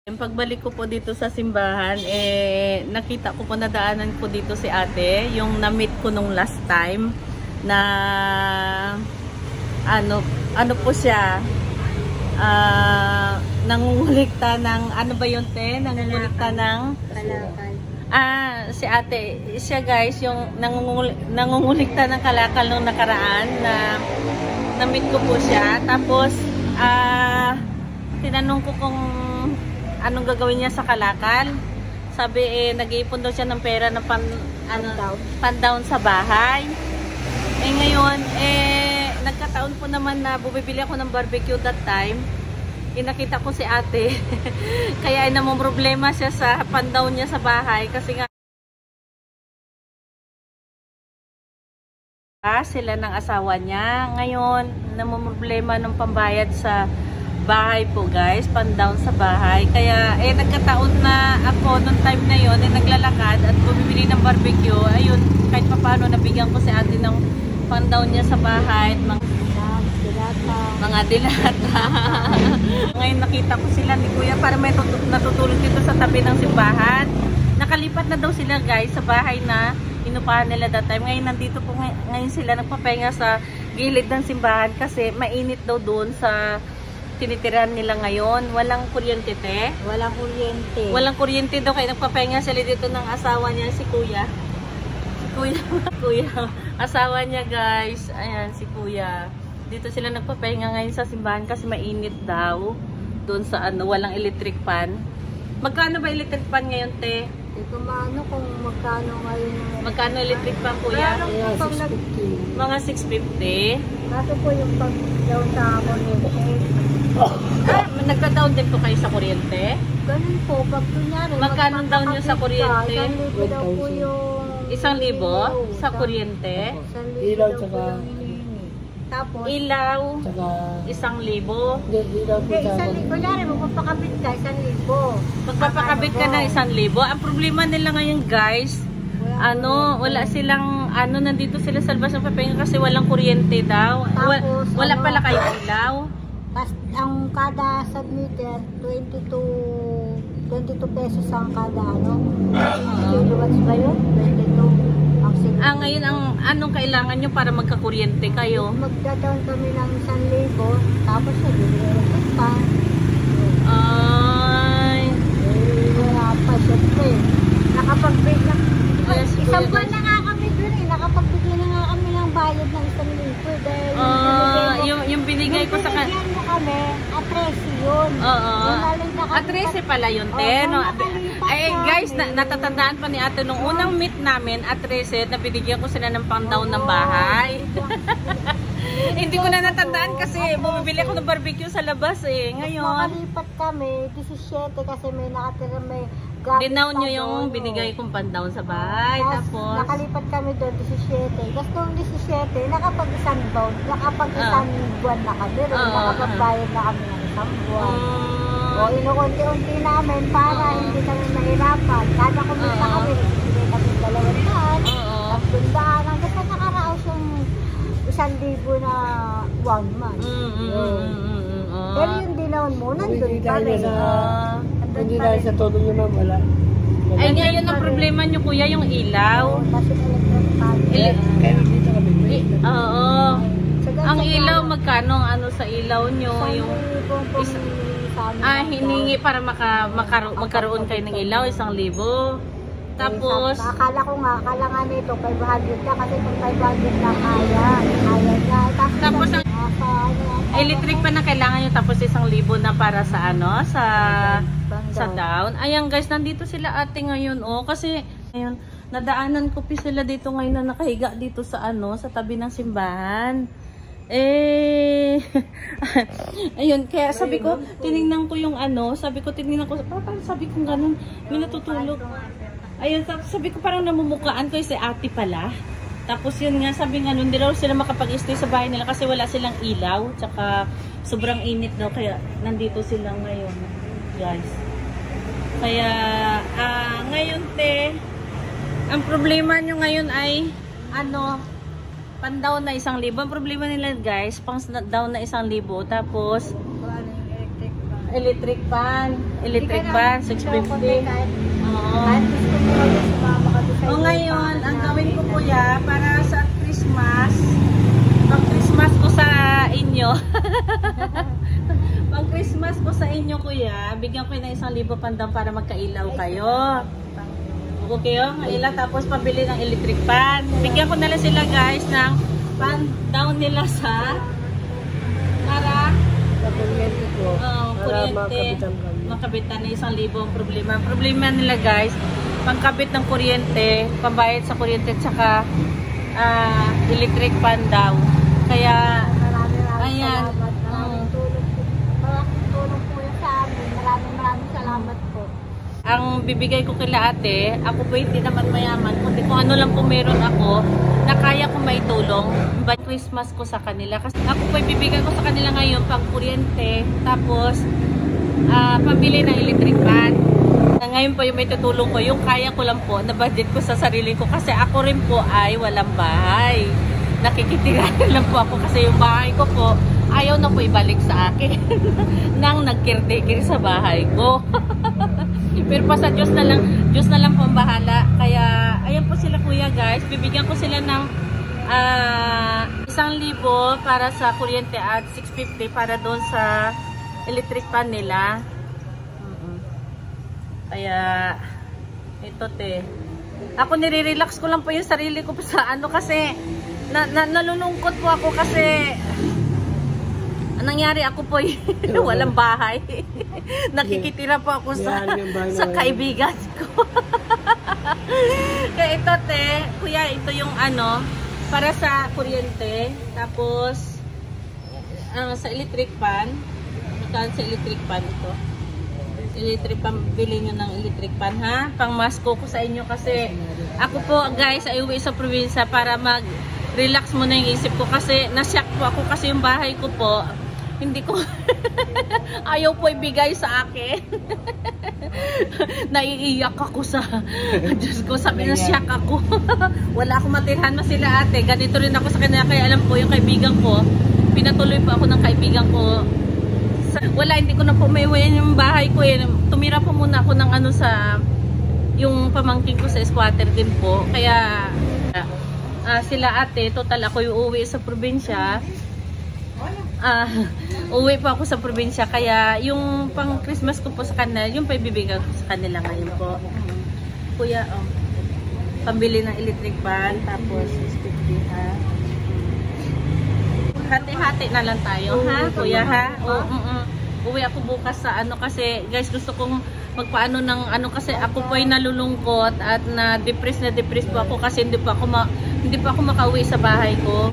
Yung pagbalik ko po dito sa simbahan, nakita ko po, nadaanan ko dito si ate, yung na-meet ko nung last time, na ano po siya, nangungulikta ng, ano ba yun te? Nangungulikta ng kalakal. Si ate, siya guys, yung nangungulikta ng kalakal nung nakaraan, na-meet ko po siya. Tapos, tinanong ko kung anong gagawin niya sa kalakal. Sabi, nag-iipon daw siya ng pera na pan-down sa bahay. Ngayon, nagkataon po naman na bumibili ako ng barbecue that time. Nakita ko si ate. Kaya namumroblema siya sa pan-down niya sa bahay. Kasi nga, sila ng asawa niya. Ngayon, namumroblema ng pambayad sa bahay po guys, pan-down sa bahay. Kaya nagkataon na ako nung time na yon, naglalakad at bumibili ng barbecue. Ayun, kahit paano nabigyan ko si ate ng pan-down niya sa bahay, mga dilata. Ngayon nakita ko sila ni kuya, para may natutulog dito sa tabi ng simbahan. Nakalipat na daw sila guys sa bahay na inupahan nila that time. Ngayon nandito po ngayon sila nagpapahinga sa gilid ng simbahan kasi mainit daw doon sa tinitiran nila ngayon. Walang kuryente te? Walang kuryente. Walang kuryente daw, kaya nagpapahinga sila dito ng asawa niya, si kuya. Kuya. Asawa niya guys. Ayan, si kuya. Dito sila nagpapahinga ngayon sa simbahan kasi mainit daw. Doon sa walang electric fan. Magkano ba electric fan ngayon te? Hindi ko maano kung magkano ngayon. Magkano electric fan kuya? Mga 650. Kaso po yung pag-down sa kuryente. Nagka-down din po kayo sa kuryente? Ganun po, pag kunyari. Magkano down nyo sa kuryente? 1,000 daw po yung 1,000 sa kuryente? 1,000 ilaw daw tsaka po yung hinihingi. Tapos, ilaw, tsaka 1,000. hindi ilaw po hindi, sa 1,000. Kunyari, magpapakabit ka, 1,000. Magpapakabit ka ng 1,000. Ang problema nila ngayon guys, wala silang, nandito sila sa labas ng papahinga kasi walang kuryente daw. Tapos, Wala pala kayong ilaw. Ang kada submitter, 22 pesos ang kada kilowatts ba yun? 22 ang single. Ngayon, anong kailangan nyo para magkakuryente kayo? Magdadaon kami ng 1,000, tapos sa electric fan. Wala pa, syempre. Nakapag-break na. Isang buwan na nga kami dun nakapagbigay na nga kami ng bayad ng 1,000 dahil yung binigay ko sa binigyan mo kami, atresi yun. Atresi pala yun, te. Guys, natatandaan pa ni ate nung unang meet namin, atresi, na binigyan ko sila ng pang-down ng bahay. Hindi ko na natandaan kasi bumibili ako ng barbecue sa labas Ngayon, nakalipat kami, 17 kasi may nakatira, may dinown nyo yung binigay kong pan-down sa bahay. Tapos nakalipat kami doon 17. Tapos noong 17, nakapag-isang buwan na kami. Nakapagbayad na kami ng isang buwan. Inuunti-unti namin para hindi kami mahirapan. Kada kumita kami, hindi kami 200. Tapos hanggang sa nakaraos yung 1,000 na 1 month. Pero yung dinown mo, nandun pa rin. hindi na sa todo nyo ma'am, wala. Ngayon ang problema nyo kuya, yung ilaw. Kasi electric fan. Kaya dito kami. Oo. Ang ilaw, magkano sa ilaw nyo? Yung hiningi para magkaroon kayo ng ilaw, 1,000. Tapos akala nga nito 500 na kasi kung 500 na kaya niya. Tapos ang electric pa na kailangan nyo, tapos 1,000 na para sa sa down. Ayan guys, nandito sila ate ngayon kasi ngayon nadaanan ko sila dito ngayon na nakahiga dito sa sa tabi ng simbahan. Ayun, kaya sabi ko, tinignan ko yung tinignan ko, parang sabi ko ganun, may natutulog. Ayun, sabi ko parang namumukaan ko si ate pala. Tapos yun nga, sabi nga nun, hindi raw sila makapag-stay sa bahay nila kasi wala silang ilaw, tsaka sobrang init daw, kaya nandito sila ngayon, guys. Kaya, ngayon te, ang problema nyo ngayon ay, pan-down na 1,000. Ang problema nila guys, pang-down na 1,000, tapos, electric pan. Electric pan, 650. Oo. Kahit gusto mo kayo sumama ka doon sa O ngayon, ang gawin ko kuya, para sa Christmas, pang Christmas ko sa inyo. Pang Christmas ko sa inyo kuya, bigyan ko na 1,000 pandang para magkailaw kayo. Okay yung ilaw, tapos pabili ng electric pan. Bigyan ko na lang sila guys ng pan down nila sa para Sa kuryente ko. Para kuryente. makabitan kami. Makabitan na 1,000 ang problema. Ang problema nila guys, pangkabit ng kuryente, pambayad sa kuryente, at saka electric pan daw. Kaya, Maraming ayan. salamat. Maraming tulong po yun sa amin. Maraming salamat po. ang bibigay ko kila ate, ako po hindi naman mayaman, kundi kung ano lang po meron ako, na kaya ko maitulong. But Christmas ko sa kanila. Kasi ako po ibibigay ko sa kanila ngayon pang kuryente, tapos pambili ng electric pan. Ngayon po yung may tutulong ko, yung kaya ko lang po, na budget ko sa sarili ko. Kasi ako rin po ay walang bahay. Nakikitira lang po ako kasi yung bahay ko po, ayaw na po ibalik sa akin. Nang nagkirtikir sa bahay ko. Pero pa sa Diyos na lang po ang bahala. Kaya, ayan po sila kuya guys. Bibigyan ko sila ng 1,000 para sa kuryente at 650 para doon sa electric pan nila. Kaya, ito te. Ako nire-relax ko lang po yung sarili ko sa ano kasi, nalulungkot po ako kasi, nangyari ako po walang bahay. Nakikitira po ako sa kaibigan ko. Kaya ito te, kuya, ito yung ano, para sa kuryente. Tapos, sa electric pan. Magkano sa electric pan ito? Electric pan, bili nyo ng electric pan ha. Pangmasko ko sa inyo kasi ako po guys ay uwi sa probinsya para mag-relax muna yung isip ko kasi nasyak po ako kasi yung bahay ko po hindi ko ayaw po ibigay sa akin. Naiiyak ako sa Diyos ko, sabi na siyak ako. Wala akong matirhan na sila ate. Ganito rin ako sa kanya, kaya alam po yung kaibigan ko, pinatuloy po ako ng kaibigan ko. Wala, hindi ko na po maiwayan yung bahay ko eh. Tumira po muna ako ng ano sa yung pamangkin ko sa squatter din po. Kaya sila ate, total ako yung uwi sa probinsya. Uwi po ako sa probinsya, kaya yung pang Christmas ko po sa kanila, yung paibibigay ko sa kanila ngayon po. Kuya, pambili ng electric pan, tapos 650 ha. Hati-hati na lang tayo ha, kuya ha. Uwi ako bukas sa ano kasi guys, gusto kong magpaano ng ano kasi ako po ay nalulungkot at na-depress po ako kasi hindi pa ako makauwi sa bahay ko.